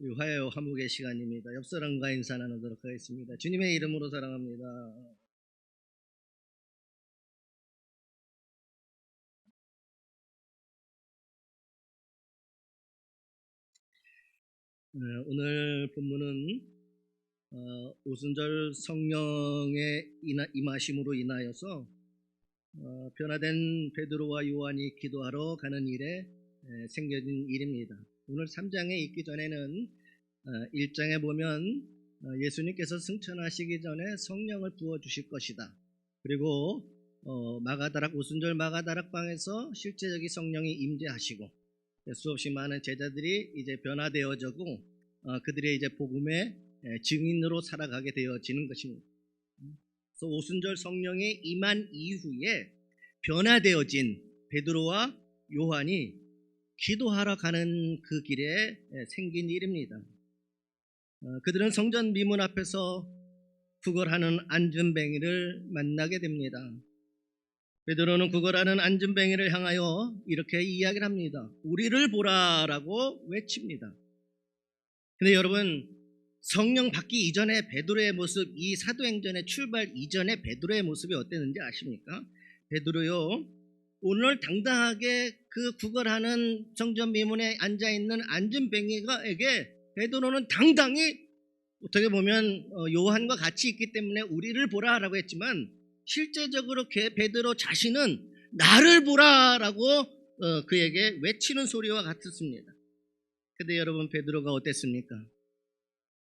우리 화요 화목의 시간입니다. 옆 사람과 인사 나누도록 하겠습니다. 주님의 이름으로 사랑합니다. 오늘 본문은 오순절 성령의 임하심으로 인하여서 변화된 베드로와 요한이 기도하러 가는 일에 생겨진 일입니다. 오늘 3장에 있기 전에는 1장에 보면 예수님께서 승천하시기 전에 성령을 부어주실 것이다. 그리고 오순절 마가다락방에서 실제적인 성령이 임재하시고 수없이 많은 제자들이 이제 변화되어지고 그들의 이제 복음의 증인으로 살아가게 되어지는 것입니다. 그래서 오순절 성령이 임한 이후에 변화되어진 베드로와 요한이 기도하러 가는 그 길에 생긴 일입니다. 그들은 성전 미문 앞에서 구걸하는 안전뱅이를 만나게 됩니다. 베드로는 구걸하는 안전뱅이를 향하여 이렇게 이야기를 합니다. 우리를 보라라고 외칩니다. 근데 여러분, 성령 받기 이전에 베드로의 모습, 이 사도행전의 출발 이전에 베드로의 모습이 어땠는지 아십니까? 베드로요, 오늘 당당하게 그 구걸하는 성전 미문에 앉아있는 안전뱅이에게 베드로는 당당히, 어떻게 보면 요한과 같이 있기 때문에 우리를 보라라고 했지만 실제적으로 베드로 자신은 나를 보라라고 그에게 외치는 소리와 같았습니다. 그런데 여러분, 베드로가 어땠습니까?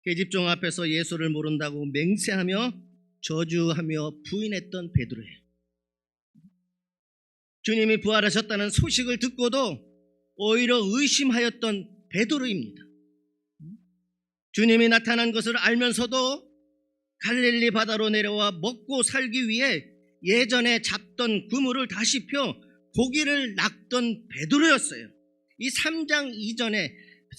계집종 앞에서 예수를 모른다고 맹세하며 저주하며 부인했던 베드로예요. 주님이 부활하셨다는 소식을 듣고도 오히려 의심하였던 베드로입니다. 주님이 나타난 것을 알면서도 갈릴리 바다로 내려와 먹고 살기 위해 예전에 잡던 그물을 다시 펴 고기를 낚던 베드로였어요. 이 3장 이전에,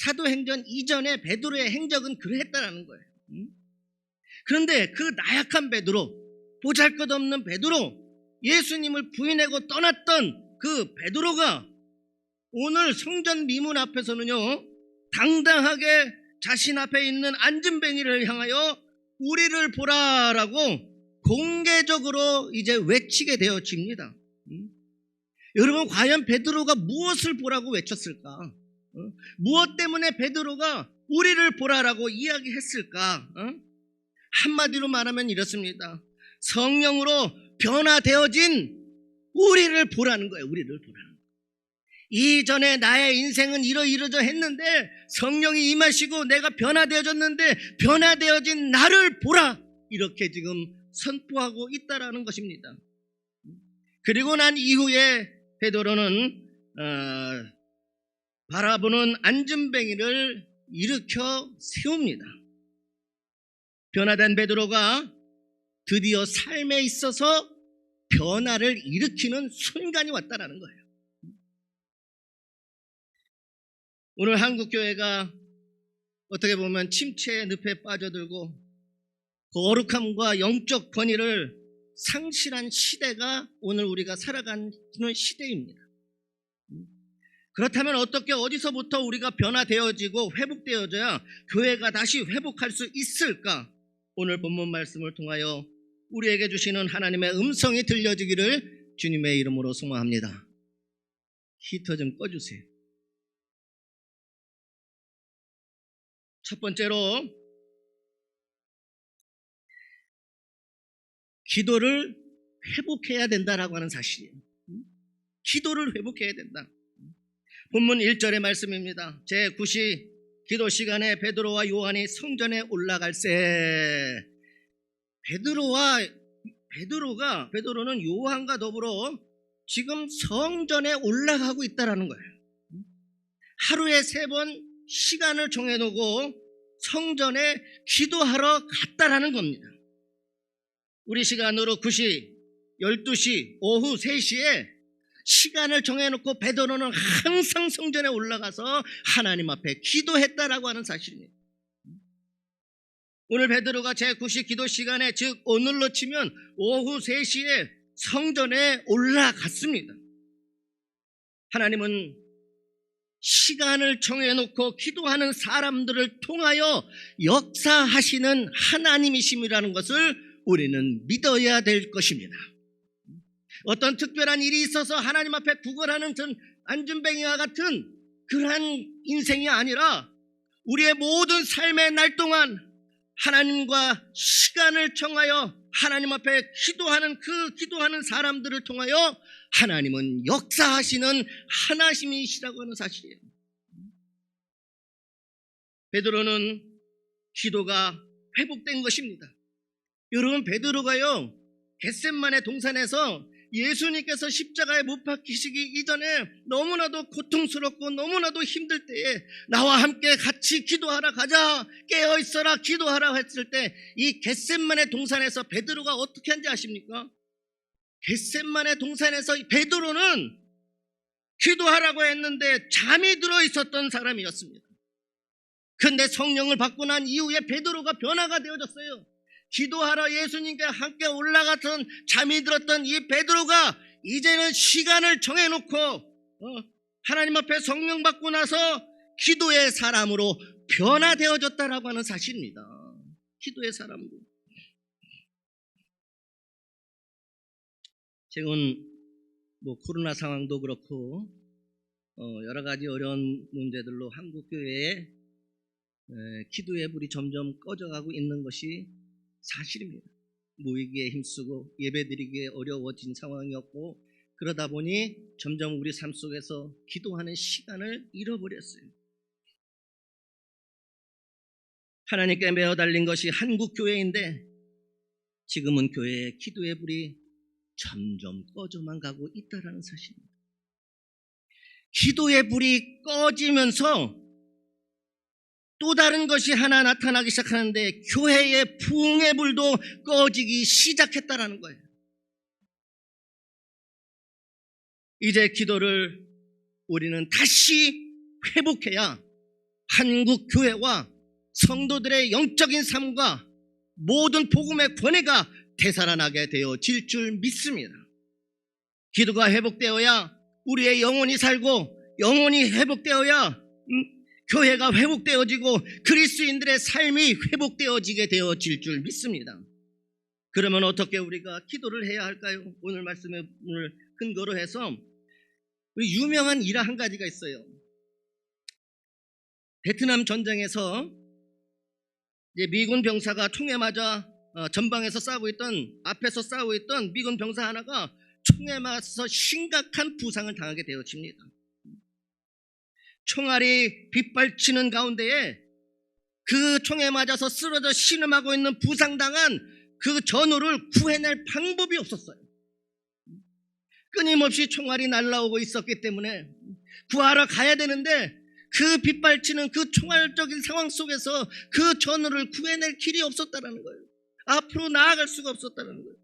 사도행전 이전에 베드로의 행적은 그랬다는 거예요. 그런데 그 나약한 베드로, 보잘것없는 베드로, 예수님을 부인하고 떠났던 그 베드로가 오늘 성전 미문 앞에서는요, 당당하게 자신 앞에 있는 안전뱅이를 향하여 우리를 보라라고 공개적으로 이제 외치게 되어집니다. 여러분, 과연 베드로가 무엇을 보라고 외쳤을까? 무엇 때문에 베드로가 우리를 보라라고 이야기했을까? 한마디로 말하면 이렇습니다. 성령으로 변화되어진 우리를 보라는 거예요. 우리를 보라는 거예요. 이전에 나의 인생은 이러이러저 했는데 성령이 임하시고 내가 변화되어졌는데 변화되어진 나를 보라, 이렇게 지금 선포하고 있다라는 것입니다. 그리고 난 이후에 베드로는 바라보는 안전뱅이를 일으켜 세웁니다. 변화된 베드로가 드디어 삶에 있어서 변화를 일으키는 순간이 왔다라는 거예요. 오늘 한국교회가 어떻게 보면 침체의 늪에 빠져들고 거룩함과 영적 권위를 상실한 시대가 오늘 우리가 살아가는 시대입니다. 그렇다면 어떻게, 어디서부터 우리가 변화되어지고 회복되어져야 교회가 다시 회복할 수 있을까? 오늘 본문 말씀을 통하여 우리에게 주시는 하나님의 음성이 들려지기를 주님의 이름으로 소망합니다. 히터 좀 꺼주세요. 첫 번째로, 기도를 회복해야 된다라고 하는 사실이에요. 기도를 회복해야 된다. 본문 1절의 말씀입니다. 제9시 기도 시간에 베드로와 요한이 성전에 올라갈새, 베드로는 요한과 더불어 지금 성전에 올라가고 있다라는 거예요. 하루에 3번 시간을 정해놓고 성전에 기도하러 갔다라는 겁니다. 우리 시간으로 9시, 12시, 오후 3시에 시간을 정해놓고 베드로는 항상 성전에 올라가서 하나님 앞에 기도했다라고 하는 사실입니다. 오늘 베드로가 제9시 기도 시간에, 즉 오늘로 치면 오후 3시에 성전에 올라갔습니다. 하나님은 시간을 정해놓고 기도하는 사람들을 통하여 역사하시는 하나님이심이라는 것을 우리는 믿어야 될 것입니다. 어떤 특별한 일이 있어서 하나님 앞에 구걸하는 안준뱅이와 같은 그러한 인생이 아니라 우리의 모든 삶의 날 동안 하나님과 시간을 정하여 하나님 앞에 기도하는 사람들을 통하여 하나님은 역사하시는 하나님이시라고 하는 사실이에요. 베드로는 기도가 회복된 것입니다. 여러분, 베드로가요, 겟셋만의 동산에서 예수님께서 십자가에 못 박히시기 이전에 너무나도 고통스럽고 너무나도 힘들 때에 나와 함께 같이 기도하러 가자, 깨어있어라, 기도하라 했을 때 이 겟셋만의 동산에서 베드로가 어떻게 한지 아십니까? 겟셋만의 동산에서 베드로는 기도하라고 했는데 잠이 들어 있었던 사람이었습니다. 그런데 성령을 받고 난 이후에 베드로가 변화가 되어졌어요. 기도하러 예수님께 함께 올라갔던 잠이 들었던 이 베드로가 이제는 시간을 정해놓고 하나님 앞에 성령 받고 나서 기도의 사람으로 변화되어졌다라고 하는 사실입니다. 기도의 사람으로. 지금 코로나 상황도 그렇고 여러 가지 어려운 문제들로 한국 교회에 기도의 불이 점점 꺼져가고 있는 것이 사실입니다. 모이기에 힘쓰고 예배드리기에 어려워진 상황이었고 그러다 보니 점점 우리 삶 속에서 기도하는 시간을 잃어버렸어요. 하나님께 매어 달린 것이 한국 교회인데 지금은 교회의 기도의 불이 점점 꺼져만 가고 있다는 사실입니다. 기도의 불이 꺼지면서 또 다른 것이 하나 나타나기 시작하는데 교회의 부흥의 불도 꺼지기 시작했다라는 거예요. 이제 기도를 우리는 다시 회복해야 한국 교회와 성도들의 영적인 삶과 모든 복음의 권위가 되살아나게 되어질 줄 믿습니다. 기도가 회복되어야 우리의 영혼이 살고 영혼이 회복되어야 교회가 회복되어지고 그리스도인들의 삶이 회복되어지게 되어질 줄 믿습니다. 그러면 어떻게 우리가 기도를 해야 할까요? 오늘 말씀을 근거로 해서 유명한 일화 한 가지가 있어요. 베트남 전쟁에서 이제 미군 병사가 총에 맞아 전방에서 앞에서 싸우고 있던 미군 병사 하나가 총에 맞아서 심각한 부상을 당하게 되어집니다. 총알이 빗발치는 가운데에 그 총에 맞아서 쓰러져 신음하고 있는 부상당한 그 전우를 구해낼 방법이 없었어요. 끊임없이 총알이 날아오고 있었기 때문에 구하러 가야 되는데 그 빗발치는 그 총알적인 상황 속에서 그 전우를 구해낼 길이 없었다는 거예요. 앞으로 나아갈 수가 없었다는 거예요.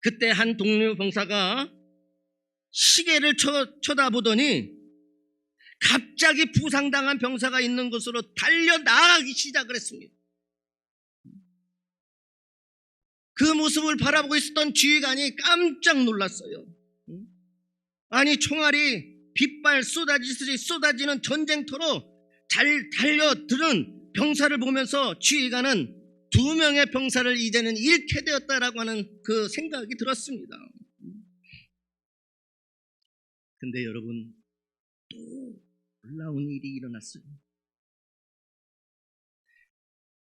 그때 한 동료 병사가 시계를 쳐다보더니 갑자기 부상당한 병사가 있는 곳으로 달려나가기 시작을 했습니다. 그 모습을 바라보고 있었던 지휘관이 깜짝 놀랐어요. 아니, 총알이 빗발 쏟아지듯이 쏟아지는 전쟁터로 잘 달려드는 병사를 보면서 지휘관은 2명의 병사를 이제는 잃게 되었다라고 하는 그 생각이 들었습니다. 근데 여러분, 또 놀라운 일이 일어났어요.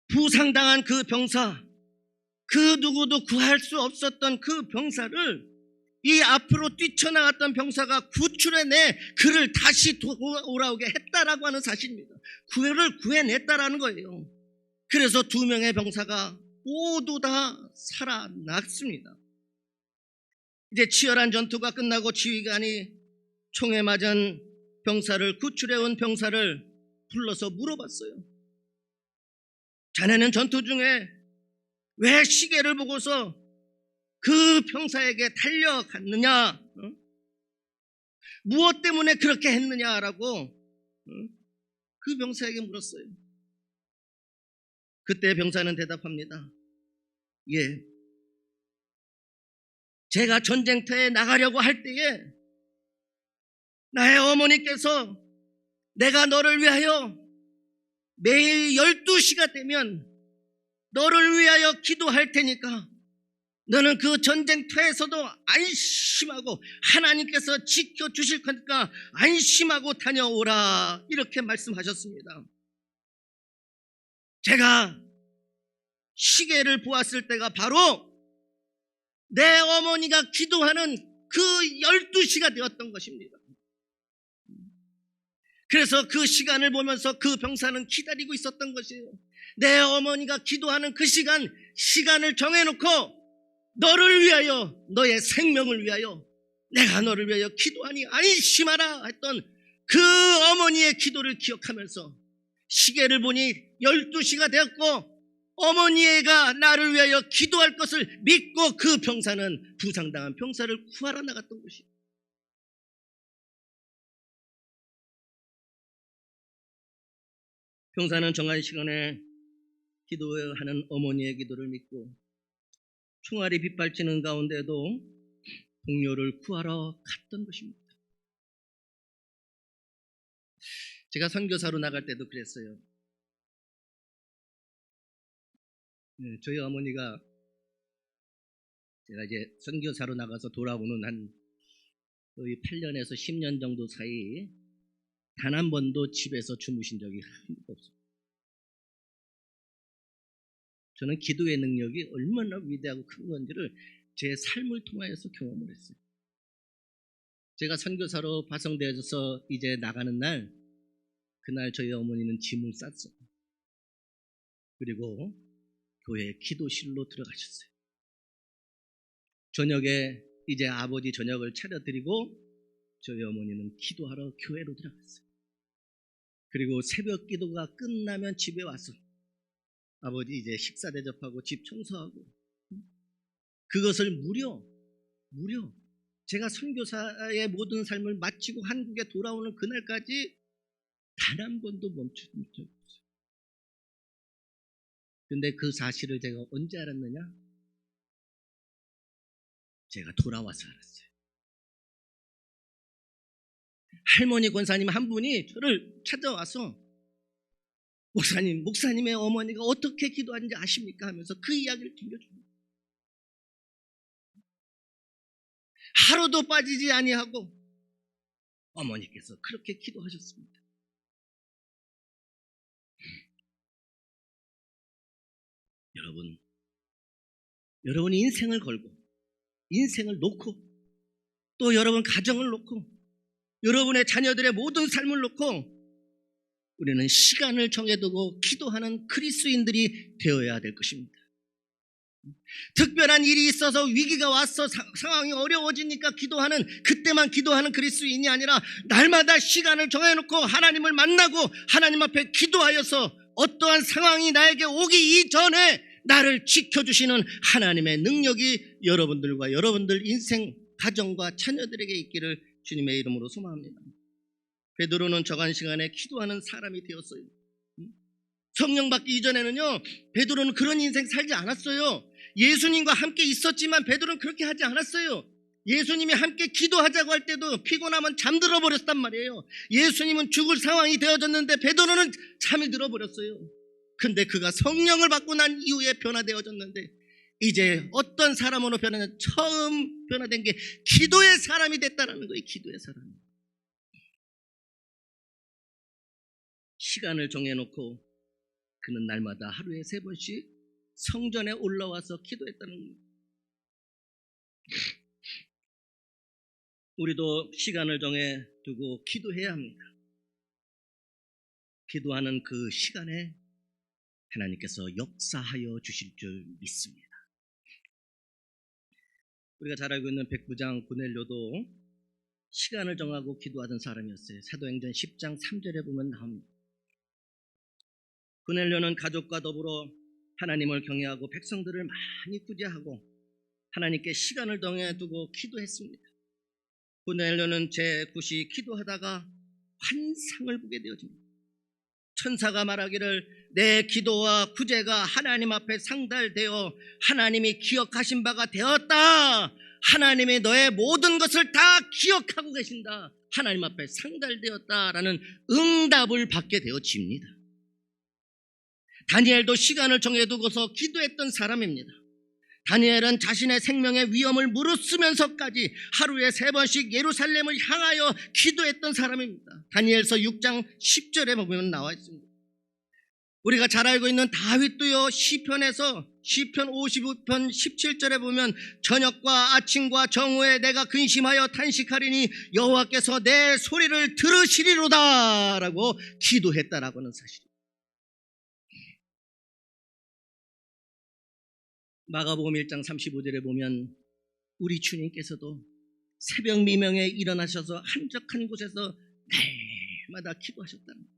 부상당한 그 병사, 그 누구도 구할 수 없었던 그 병사를 이 앞으로 뛰쳐나갔던 병사가 구출해내 그를 다시 돌아오게 했다라고 하는 사실입니다. 그를 구해냈다라는 거예요. 그래서 2명의 병사가 모두 다 살아났습니다. 이제 치열한 전투가 끝나고 지휘관이 총에 맞은 병사를 구출해온 병사를 불러서 물어봤어요. 자네는 전투 중에 왜 시계를 보고서 그 병사에게 달려갔느냐? 무엇 때문에 그렇게 했느냐라고 그 병사에게 물었어요. 그때 병사는 대답합니다. 예, 제가 전쟁터에 나가려고 할 때에 나의 어머니께서 내가 너를 위하여 매일 12시가 되면 너를 위하여 기도할 테니까 너는 그 전쟁터에서도 안심하고 하나님께서 지켜주실 거니까 안심하고 다녀오라, 이렇게 말씀하셨습니다. 제가 시계를 보았을 때가 바로 내 어머니가 기도하는 그 12시가 되었던 것입니다. 그래서 그 시간을 보면서 그 병사는 기다리고 있었던 것이에요. 내 어머니가 기도하는 그 시간을 정해놓고 너를 위하여, 너의 생명을 위하여 내가 너를 위하여 기도하니 안심하라 했던 그 어머니의 기도를 기억하면서 시계를 보니 12시가 되었고 어머니가 나를 위하여 기도할 것을 믿고 그 병사는 부상당한 병사를 구하러 나갔던 것이에요. 병사는 정한 시간에 기도하는 어머니의 기도를 믿고 총알이 빗발치는 가운데도 동료를 구하러 갔던 것입니다. 제가 선교사로 나갈 때도 그랬어요. 저희 어머니가 제가 이제 선교사로 나가서 돌아오는 한 거의 8년에서 10년 정도 사이 단 한 번도 집에서 주무신 적이 한 번도 없어요. 저는 기도의 능력이 얼마나 위대하고 큰 건지를 제 삶을 통하여서 경험을 했어요. 제가 선교사로 파송되어서 이제 나가는 날, 그날 저희 어머니는 짐을 쌌어요. 그리고 교회 기도실로 들어가셨어요. 저녁에 이제 아버지 저녁을 차려드리고 저희 어머니는 기도하러 교회로 들어갔어요. 그리고 새벽 기도가 끝나면 집에 와서 아버지 이제 식사 대접하고 집 청소하고, 그것을 무려 제가 선교사의 모든 삶을 마치고 한국에 돌아오는 그날까지 단 한 번도 멈춘 적이 없어요. 근데 그 사실을 제가 언제 알았느냐? 제가 돌아와서 알았어요. 할머니 권사님 한 분이 저를 찾아와서 목사님의 어머니가 어떻게 기도하는지 아십니까? 하면서 그 이야기를 들려줍니다. 하루도 빠지지 아니하고 어머니께서 그렇게 기도하셨습니다. 여러분이 인생을 걸고 인생을 놓고 또 여러분 가정을 놓고 여러분의 자녀들의 모든 삶을 놓고 우리는 시간을 정해두고 기도하는 그리스도인들이 되어야 될 것입니다. 특별한 일이 있어서 위기가 와서 상황이 어려워지니까 그때만 기도하는 그리스도인이 아니라 날마다 시간을 정해놓고 하나님을 만나고 하나님 앞에 기도하여서 어떠한 상황이 나에게 오기 이전에 나를 지켜주시는 하나님의 능력이 여러분들과 여러분들 인생, 가정과 자녀들에게 있기를 주님의 이름으로 소망합니다. 베드로는 저간 시간에 기도하는 사람이 되었어요. 성령 받기 이전에는요, 베드로는 그런 인생 살지 않았어요. 예수님과 함께 있었지만 베드로는 그렇게 하지 않았어요. 예수님이 함께 기도하자고 할 때도 피곤하면 잠들어 버렸단 말이에요. 예수님은 죽을 상황이 되어졌는데 베드로는 잠이 들어버렸어요. 근데 그가 성령을 받고 난 이후에 변화되어졌는데 이제 어떤 사람으로 변하냐? 처음 변화된 게 기도의 사람이 됐다는 거예요. 기도의 사람. 시간을 정해놓고 그는 날마다 하루에 3번씩 성전에 올라와서 기도했다는 거예요. 우리도 시간을 정해두고 기도해야 합니다. 기도하는 그 시간에 하나님께서 역사하여 주실 줄 믿습니다. 우리가 잘 알고 있는 백부장 고넬료도 시간을 정하고 기도하던 사람이었어요. 사도행전 10장 3절에 보면 나옵니다. 고넬료는 가족과 더불어 하나님을 경외하고 백성들을 많이 구제하고 하나님께 시간을 정해두고 기도했습니다. 고넬료는 제9시 기도하다가 환상을 보게 되어집니다. 천사가 말하기를 내 기도와 구제가 하나님 앞에 상달되어 하나님이 기억하신 바가 되었다. 하나님이 너의 모든 것을 다 기억하고 계신다. 하나님 앞에 상달되었다라는 응답을 받게 되어집니다. 다니엘도 시간을 정해두고서 기도했던 사람입니다. 다니엘은 자신의 생명의 위험을 무릅쓰면서까지 하루에 3번씩 예루살렘을 향하여 기도했던 사람입니다. 다니엘서 6장 10절에 보면 나와 있습니다. 우리가 잘 알고 있는 다윗도요, 시편에서 시편 55편 17절에 보면 저녁과 아침과 정오에 내가 근심하여 탄식하리니 여호와께서 내 소리를 들으시리로다 라고 기도했다라고 하는 사실입니다. 마가복음 1장 35절에 보면 우리 주님께서도 새벽 미명에 일어나셔서 한적한 곳에서 매일마다 기도하셨다는 거예요.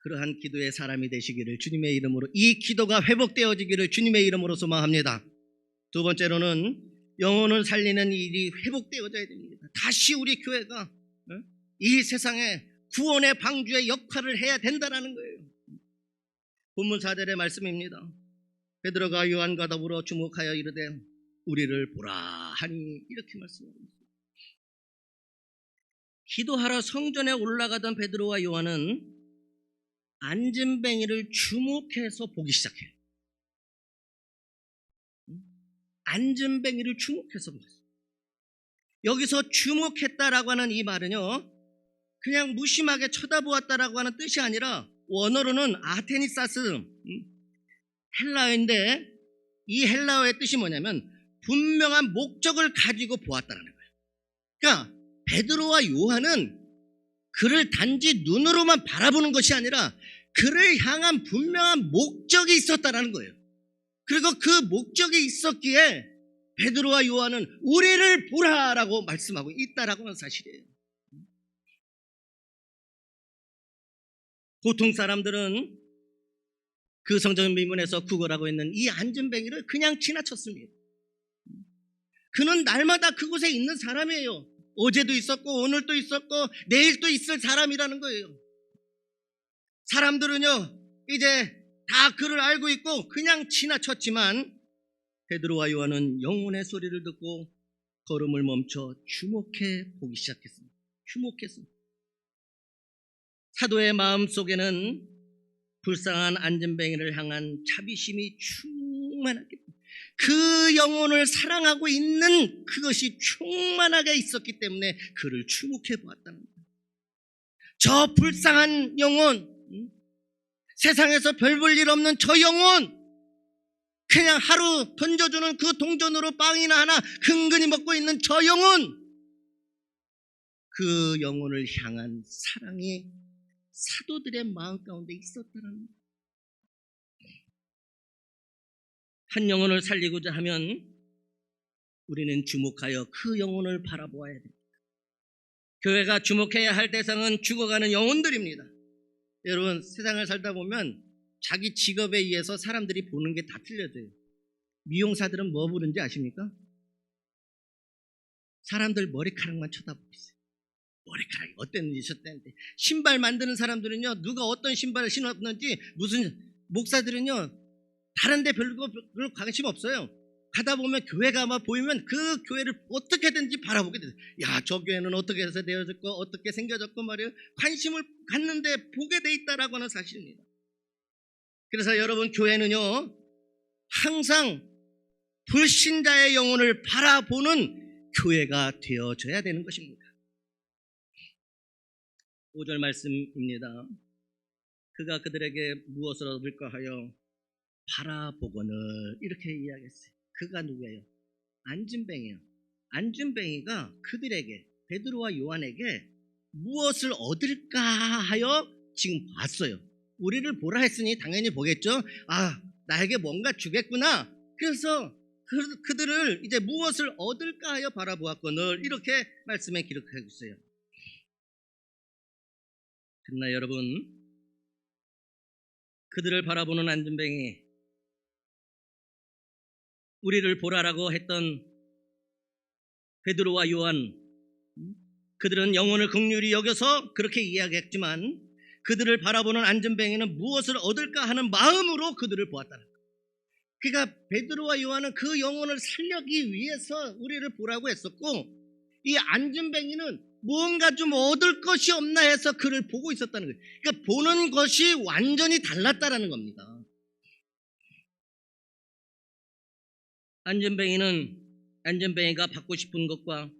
그러한 기도의 사람이 되시기를 주님의 이름으로, 이 기도가 회복되어지기를 주님의 이름으로 소망합니다. 두 번째로는 영혼을 살리는 일이 회복되어져야 됩니다. 다시 우리 교회가 이 세상에 구원의 방주의 역할을 해야 된다는 거예요. 본문 4절의 말씀입니다. 베드로가 요한과 더불어 주목하여 이르되 우리를 보라 하니 이렇게 말씀합니다. 기도하러 성전에 올라가던 베드로와 요한은 안진뱅이를 주목해서 보기 시작해요. 안진뱅이를 주목해서 보겠어요. 여기서 주목했다라고 하는 이 말은요, 그냥 무심하게 쳐다보았다라고 하는 뜻이 아니라 원어로는 아테니사스, 헬라어인데 이 헬라어의 뜻이 뭐냐면 분명한 목적을 가지고 보았다라는 거예요. 그러니까 베드로와 요한은 그를 단지 눈으로만 바라보는 것이 아니라 그를 향한 분명한 목적이 있었다라는 거예요. 그리고 그 목적이 있었기에 베드로와 요한은 우리를 보라라고 말씀하고 있다라고 하는 사실이에요. 보통 사람들은 그 성전 미문에서 구걸하고 있는 이 안진뱅이를 그냥 지나쳤습니다. 그는 날마다 그곳에 있는 사람이에요. 어제도 있었고 오늘도 있었고 내일도 있을 사람이라는 거예요. 사람들은요 이제 다 그를 알고 있고 그냥 지나쳤지만 베드로와 요한은 영혼의 소리를 듣고 걸음을 멈춰 주목해 보기 시작했습니다. 주목했습니다. 사도의 마음속에는 불쌍한 안진뱅이를 향한 자비심이 충만하게, 그 영혼을 사랑하고 있는 그것이 충만하게 있었기 때문에 그를 주목해 보았다는 거예요. 저 불쌍한 영혼, 세상에서 별 볼 일 없는 저 영혼, 그냥 하루 던져주는 그 동전으로 빵이나 하나 근근히 먹고 있는 저 영혼, 그 영혼을 향한 사랑이 사도들의 마음 가운데 있었다는 거예요. 한 영혼을 살리고자 하면 우리는 주목하여 그 영혼을 바라보아야 됩니다. 교회가 주목해야 할 대상은 죽어가는 영혼들입니다. 여러분, 세상을 살다 보면 자기 직업에 의해서 사람들이 보는 게 다 틀려져요. 미용사들은 뭐 보는지 아십니까? 사람들 머리카락만 쳐다보고 있어요. 머리카락이 어땠는지 저땠는지. 신발 만드는 사람들은요, 누가 어떤 신발을 신었는지, 무슨 목사들은요 다른 데 별로 관심 없어요. 가다 보면 교회가 막 보이면 그 교회를 어떻게든지 바라보게 돼요. 야, 저 교회는 어떻게 해서 되어졌고 어떻게 생겨졌고 말이에요. 관심을 갖는데 보게 돼 있다라고 하는 사실입니다. 그래서 여러분, 교회는요 항상 불신자의 영혼을 바라보는 교회가 되어져야 되는 것입니다. 5절 말씀입니다. 그가 그들에게 무엇을 얻을까 하여 바라보거늘, 이렇게 이야기했어요. 그가 누구예요? 안진뱅이예요. 안진뱅이가 그들에게, 베드로와 요한에게 무엇을 얻을까 하여 지금 봤어요. 우리를 보라 했으니 당연히 보겠죠. 아, 나에게 뭔가 주겠구나. 그래서 그들을 이제 무엇을 얻을까 하여 바라보았거늘, 이렇게 말씀에 기록하고 있어요. 그러나 여러분, 그들을 바라보는 안진뱅이, 우리를 보라라고 했던 베드로와 요한, 그들은 영혼을 긍휼히 여겨서 그렇게 이야기했지만 그들을 바라보는 안진뱅이는 무엇을 얻을까 하는 마음으로 그들을 보았다는 거예요. 그러니까 베드로와 요한은 그 영혼을 살려기 위해서 우리를 보라고 했었고, 이 안진뱅이는 뭔가 좀 얻을 것이 없나 해서 그를 보고 있었다는 거예요. 그러니까 보는 것이 완전히 달랐다라는 겁니다. 안전뱅이가 받고 싶은 것과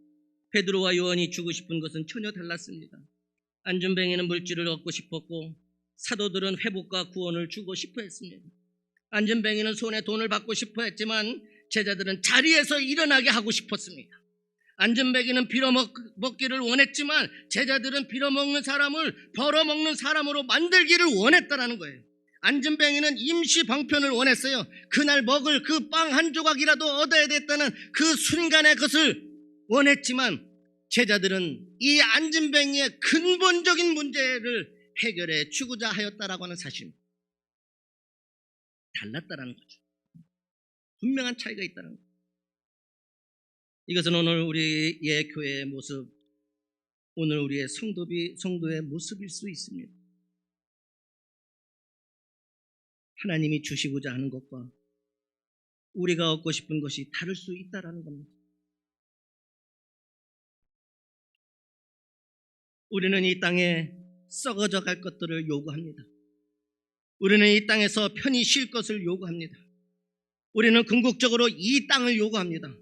베드로와 요한이 주고 싶은 것은 전혀 달랐습니다. 안전뱅이는 물질을 얻고 싶었고, 사도들은 회복과 구원을 주고 싶어 했습니다. 안전뱅이는 손에 돈을 받고 싶어 했지만 제자들은 자리에서 일어나게 하고 싶었습니다. 안전뱅이는 빌어먹기를 원했지만 제자들은 빌어먹는 사람을 벌어먹는 사람으로 만들기를 원했다라는 거예요. 안전뱅이는 임시 방편을 원했어요. 그날 먹을 그 빵 한 조각이라도 얻어야 됐다는 그 순간의 것을 원했지만, 제자들은 이 안전뱅이의 근본적인 문제를 해결해 주고자 하였다라고 하는 사실입니다. 달랐다라는 거죠. 분명한 차이가 있다는 거죠. 이것은 오늘 우리의 교회의 모습, 오늘 우리의 성도의 모습일 수 있습니다. 하나님이 주시고자 하는 것과 우리가 얻고 싶은 것이 다를 수 있다라는 겁니다. 우리는 이 땅에 썩어져 갈 것들을 요구합니다. 우리는 이 땅에서 편히 쉴 것을 요구합니다. 우리는 궁극적으로 이 땅을 요구합니다.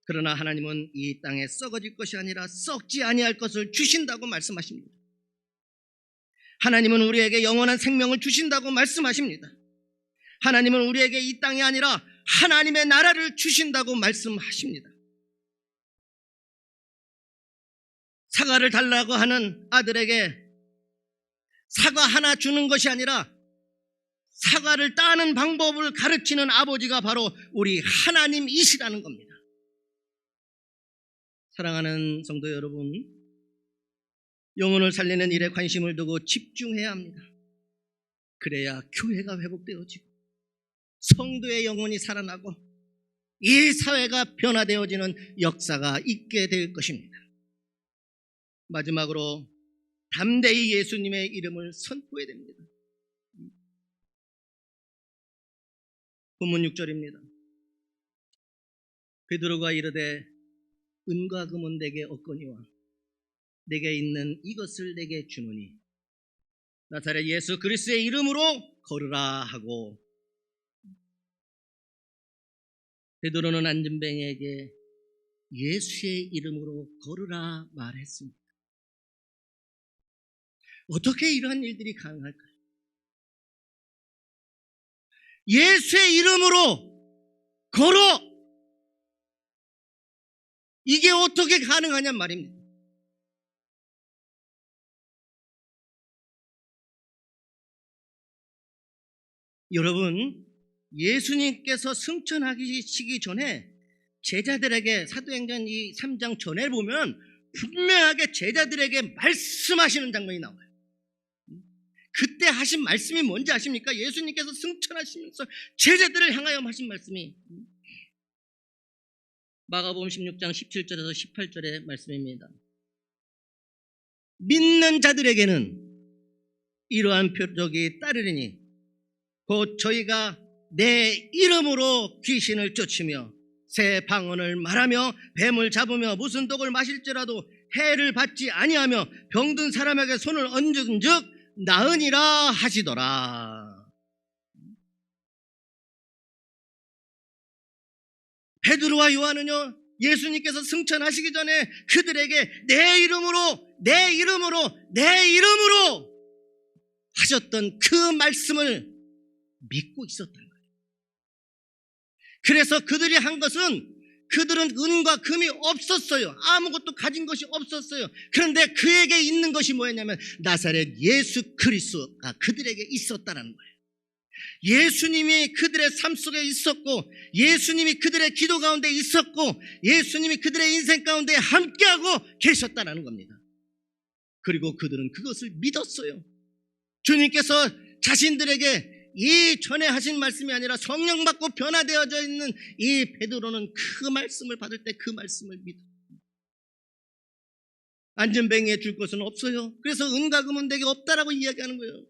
그러나 하나님은 이 땅에 썩어질 것이 아니라 썩지 아니할 것을 주신다고 말씀하십니다. 하나님은 우리에게 영원한 생명을 주신다고 말씀하십니다. 하나님은 우리에게 이 땅이 아니라 하나님의 나라를 주신다고 말씀하십니다. 사과를 달라고 하는 아들에게 사과 하나 주는 것이 아니라 사과를 따는 방법을 가르치는 아버지가 바로 우리 하나님이시라는 겁니다. 사랑하는 성도 여러분, 영혼을 살리는 일에 관심을 두고 집중해야 합니다. 그래야 교회가 회복되어지고 성도의 영혼이 살아나고 이 사회가 변화되어지는 역사가 있게 될 것입니다. 마지막으로 담대히 예수님의 이름을 선포해야 됩니다. 본문 6절입니다. 베드로가 이르되 은과 금은 내게 없거니와 내게 있는 이것을 내게 주노니 나사렛 예수 그리스도의 이름으로 걸으라 하고, 베드로는 안전뱅이에게 예수의 이름으로 걸으라 말했습니다. 어떻게 이러한 일들이 가능할까요? 예수의 이름으로 걸어! 이게 어떻게 가능하냔 말입니다. 여러분, 예수님께서 승천하시기 전에 제자들에게 사도행전 이 3장 전에 보면 분명하게 제자들에게 말씀하시는 장면이 나와요. 그때 하신 말씀이 뭔지 아십니까? 예수님께서 승천하시면서 제자들을 향하여 하신 말씀이 마가복음 16장 17절에서 18절의 말씀입니다. 믿는 자들에게는 이러한 표적이 따르리니 곧 저희가 내 이름으로 귀신을 쫓으며 새 방언을 말하며 뱀을 잡으며 무슨 독을 마실지라도 해를 받지 아니하며 병든 사람에게 손을 얹은즉 나으니라 하시더라. 베드로와 요한은요, 예수님께서 승천하시기 전에 그들에게 내 이름으로 하셨던 그 말씀을 믿고 있었던 거예요. 그래서 그들이 한 것은, 그들은 은과 금이 없었어요. 아무것도 가진 것이 없었어요. 그런데 그에게 있는 것이 뭐였냐면 나사렛 예수 그리스도가 그들에게 있었다는 거예요. 예수님이 그들의 삶 속에 있었고, 예수님이 그들의 기도 가운데 있었고, 예수님이 그들의 인생 가운데 함께하고 계셨다는 겁니다. 그리고 그들은 그것을 믿었어요. 주님께서 자신들에게 이 전에 하신 말씀이 아니라 성령 받고 변화되어져 있는 이 베드로는 그 말씀을 받을 때 그 말씀을 믿어요. 안전뱅이에 줄 것은 없어요. 그래서 은과 금은 내게 없다라고 이야기하는 거예요.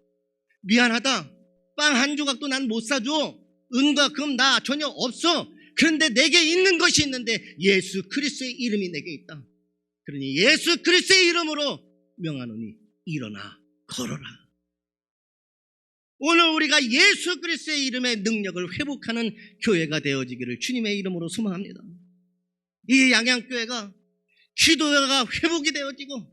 미안하다, 빵 한 조각도 난 못 사줘. 은과 금 나 전혀 없어. 그런데 내게 있는 것이 있는데 예수 그리스도의 이름이 내게 있다. 그러니 예수 그리스도의 이름으로 명하노니 일어나 걸어라. 오늘 우리가 예수 그리스도의 이름의 능력을 회복하는 교회가 되어지기를 주님의 이름으로 소망합니다. 이 양양교회가 기도가 회복이 되어지고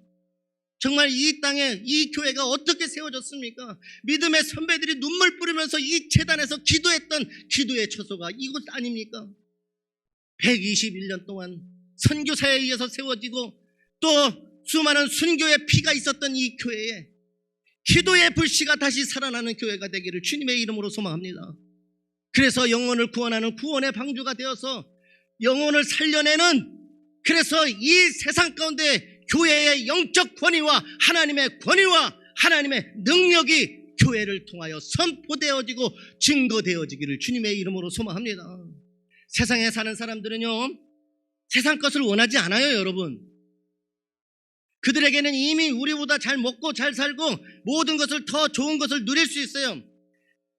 정말 이 땅에 이 교회가 어떻게 세워졌습니까? 믿음의 선배들이 눈물 뿌리면서 이 재단에서 기도했던 기도의 처소가 이곳 아닙니까? 121년 동안 선교사에 의해서 세워지고 또 수많은 순교의 피가 있었던 이 교회에 기도의 불씨가 다시 살아나는 교회가 되기를 주님의 이름으로 소망합니다. 그래서 영혼을 구원하는 구원의 방주가 되어서 영혼을 살려내는, 그래서 이 세상 가운데 교회의 영적 권위와 하나님의 권위와 하나님의 능력이 교회를 통하여 선포되어지고 증거되어지기를 주님의 이름으로 소망합니다. 세상에 사는 사람들은요, 세상 것을 원하지 않아요, 여러분. 그들에게는 이미 우리보다 잘 먹고 잘 살고 모든 것을 더 좋은 것을 누릴 수 있어요.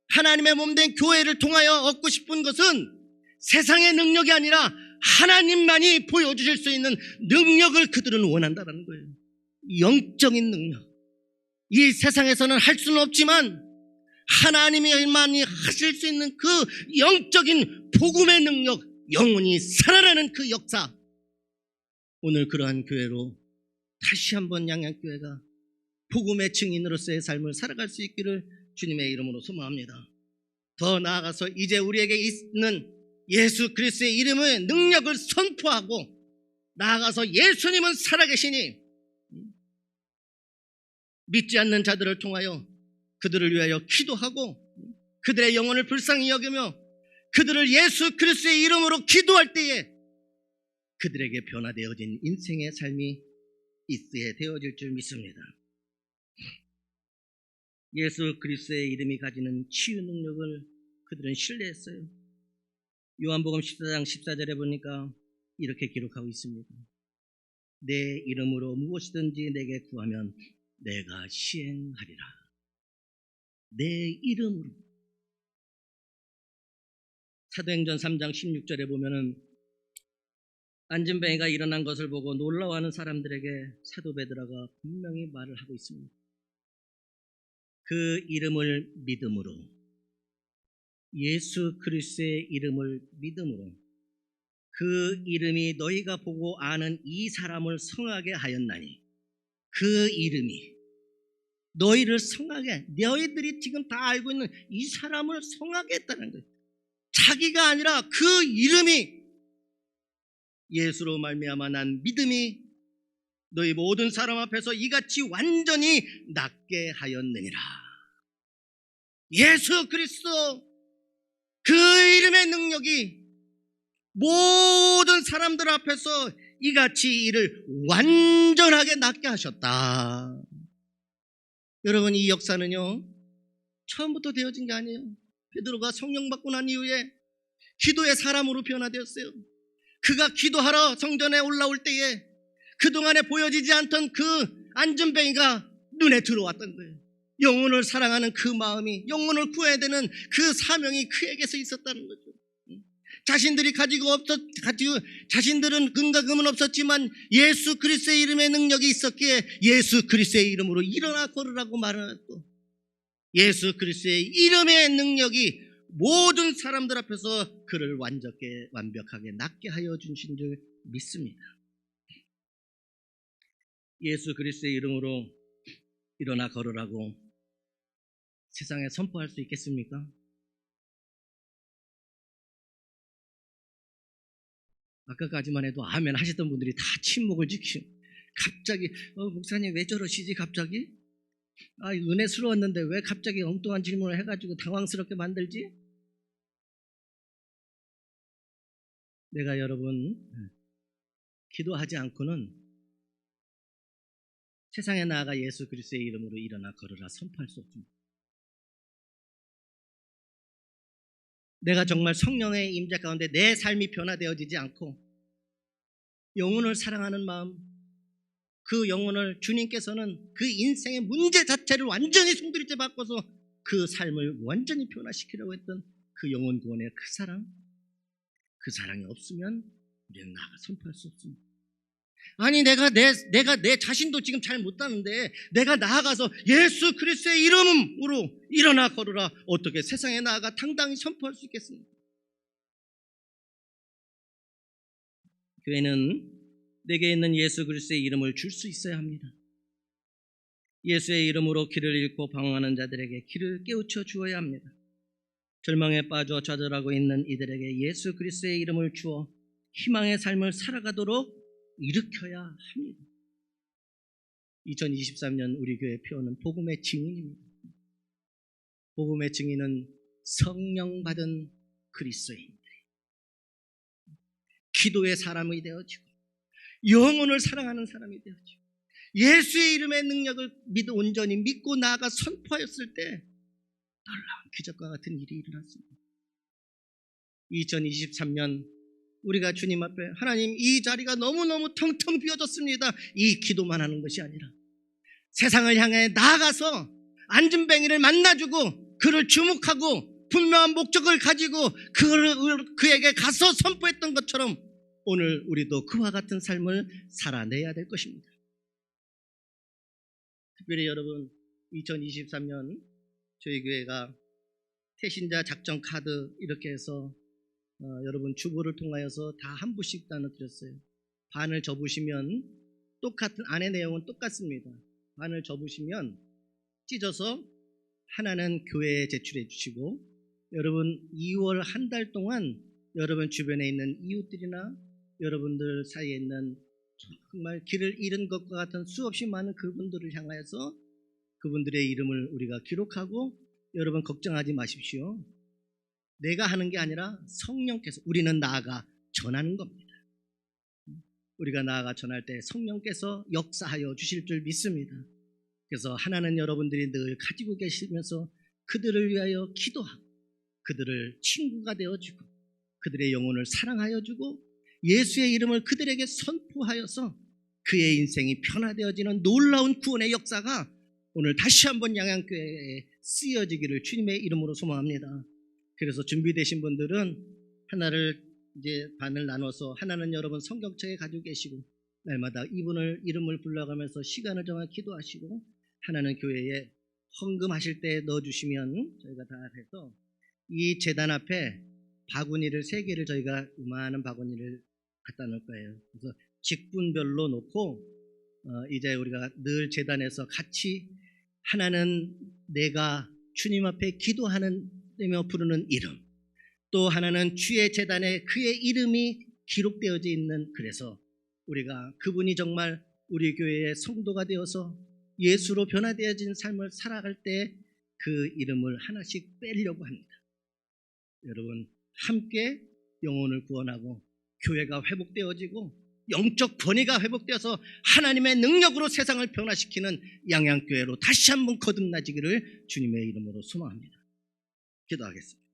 하나님의 몸된 교회를 통하여 얻고 싶은 것은 세상의 능력이 아니라 하나님만이 보여주실 수 있는 능력을 그들은 원한다는 거예요. 영적인 능력. 이 세상에서는 할 수는 없지만 하나님만이 하실 수 있는 그 영적인 복음의 능력, 영혼이 살아나는 그 역사. 오늘 그러한 교회로 다시 한번 양양교회가 복음의 증인으로서의 삶을 살아갈 수 있기를 주님의 이름으로 소망합니다. 더 나아가서 이제 우리에게 있는 예수 그리스도의 이름의 능력을 선포하고 나아가서 예수님은 살아계시니 믿지 않는 자들을 통하여 그들을 위하여 기도하고 그들의 영혼을 불쌍히 여기며 그들을 예수 그리스도의 이름으로 기도할 때에 그들에게 변화되어진 인생의 삶이 있어야 되어질 줄 믿습니다. 예수 그리스도의 이름이 가지는 치유 능력을 그들은 신뢰했어요. 요한복음 14장 14절에 보니까 이렇게 기록하고 있습니다. 내 이름으로 무엇이든지 내게 구하면 내가 시행하리라. 내 이름으로. 사도행전 3장 16절에 보면은 안진뱅이가 일어난 것을 보고 놀라워하는 사람들에게 사도 베드로가 분명히 말을 하고 있습니다. 그 이름을 믿음으로, 예수 그리스도의 이름을 믿음으로 그 이름이 너희가 보고 아는 이 사람을 성하게 하였나니, 그 이름이 너희를 성하게, 너희들이 지금 다 알고 있는 이 사람을 성하게 했다는 거예요. 자기가 아니라 그 이름이, 예수로 말미암아 난 믿음이 너희 모든 사람 앞에서 이같이 완전히 낫게 하였느니라. 예수 그리스도 그 이름의 능력이 모든 사람들 앞에서 이같이 이를 완전하게 낫게 하셨다. 여러분, 이 역사는요 처음부터 되어진 게 아니에요. 베드로가 성령 받고 난 이후에 기도의 사람으로 변화되었어요. 그가 기도하러 성전에 올라올 때에 그동안에 보여지지 않던 그 안전뱅이가 눈에 들어왔던 거예요. 영혼을 사랑하는 그 마음이, 영혼을 구해야 되는 그 사명이 그에게서 있었다는 거죠. 자신들이 가지고 자신들은 금과 금은 없었지만 예수 그리스도의 이름의 능력이 있었기에 예수 그리스도의 이름으로 일어나 걸으라고 말을 했고, 예수 그리스도의 이름의 능력이 모든 사람들 앞에서 그를 완벽하게 낫게 하여 주신 줄 믿습니다. 예수 그리스도의 이름으로 일어나 걸으라고 세상에 선포할 수 있겠습니까? 아까까지만 해도 아멘 하시던 분들이 다 침묵을 지키고 갑자기 목사님 왜 저러시지 갑자기? 은혜스러웠는데 왜 갑자기 엉뚱한 질문을 해가지고 당황스럽게 만들지? 내가 여러분 기도하지 않고는 세상에 나아가 예수 그리스도의 이름으로 일어나 걸으라 선포할 수 없습니다. 내가 정말 성령의 임재 가운데 내 삶이 변화되어지지 않고 영혼을 사랑하는 마음, 그 영혼을 주님께서는 그 인생의 문제 자체를 완전히 송두리째 바꿔서 그 삶을 완전히 변화시키려고 했던 그 영혼 구원의 그 사랑이 없으면 우리는 나아가 선포할 수 없습니다. 아니 내가 내 자신도 지금 잘 못하는데 내가 나아가서 예수 그리스도의 이름으로 일어나 걸으라 어떻게 세상에 나아가 당당히 선포할 수 있겠습니까? 교회는 내게 있는 예수 그리스도의 이름을 줄 수 있어야 합니다. 예수의 이름으로 길을 잃고 방황하는 자들에게 길을 깨우쳐 주어야 합니다. 절망에 빠져 좌절하고 있는 이들에게 예수 그리스도의 이름을 주어 희망의 삶을 살아가도록 일으켜야 합니다. 2023년 우리 교회 표어는 복음의 증인입니다. 복음의 증인은 성령 받은 그리스도인들이 기도의 사람이 되어지고 영혼을 사랑하는 사람이 되어지고 예수의 이름의 능력을 온전히 믿고 나아가 선포하였을 때 놀라운 기적과 같은 일이 일어났습니다. 2023년 우리가 주님 앞에 하나님 이 자리가 너무너무 텅텅 비어졌습니다. 이 기도만 하는 것이 아니라 세상을 향해 나아가서 안진뱅이를 만나주고 그를 주목하고 분명한 목적을 가지고 그에게 가서 선포했던 것처럼 오늘 우리도 그와 같은 삶을 살아내야 될 것입니다. 특별히 여러분 2023년 저희 교회가 태신자 작전 카드 이렇게 해서 여러분 주보를 통하여서 다 한 부씩 나눠드렸어요. 반을 접으시면 똑같은 안의 내용은 똑같습니다. 반을 접으시면 찢어서 하나는 교회에 제출해 주시고 여러분 2월 한 달 동안 여러분 주변에 있는 이웃들이나 여러분들 사이에 있는 정말 길을 잃은 것과 같은 수없이 많은 그분들을 향하여서 그분들의 이름을 우리가 기록하고 여러분 걱정하지 마십시오. 내가 하는 게 아니라 성령께서 우리는 나아가 전하는 겁니다. 우리가 나아가 전할 때 성령께서 역사하여 주실 줄 믿습니다. 그래서 하나는 여러분들이 늘 가지고 계시면서 그들을 위하여 기도하고 그들을 친구가 되어주고 그들의 영혼을 사랑하여 주고 예수의 이름을 그들에게 선포하여서 그의 인생이 변화되어지는 놀라운 구원의 역사가 오늘 다시 한번 양양교회에 쓰여지기를 주님의 이름으로 소망합니다. 그래서 준비되신 분들은 하나를 이제 반을 나눠서 하나는 여러분 성경책에 가지고 계시고 날마다 이름을 불러가면서 시간을 정하 기도하시고 하나는 교회에 헌금하실 때 넣어주시면 저희가 다 해서 이 제단 앞에 바구니를 3개를 저희가 많은 바구니를 갖다 놓을 거예요. 그래서 직분별로 놓고 이제 우리가 늘 제단에서 같이 하나는 내가 주님 앞에 기도하는 되며 부르는 이름, 또 하나는 주의 제단에 그의 이름이 기록되어져 있는 그래서 우리가 그분이 정말 우리 교회의 성도가 되어서 예수로 변화되어진 삶을 살아갈 때 그 이름을 하나씩 빼려고 합니다. 여러분 함께 영혼을 구원하고 교회가 회복되어지고 영적 권위가 회복되어서 하나님의 능력으로 세상을 변화시키는 양양교회로 다시 한번 거듭나지기를 주님의 이름으로 소망합니다. 기도하겠습니다.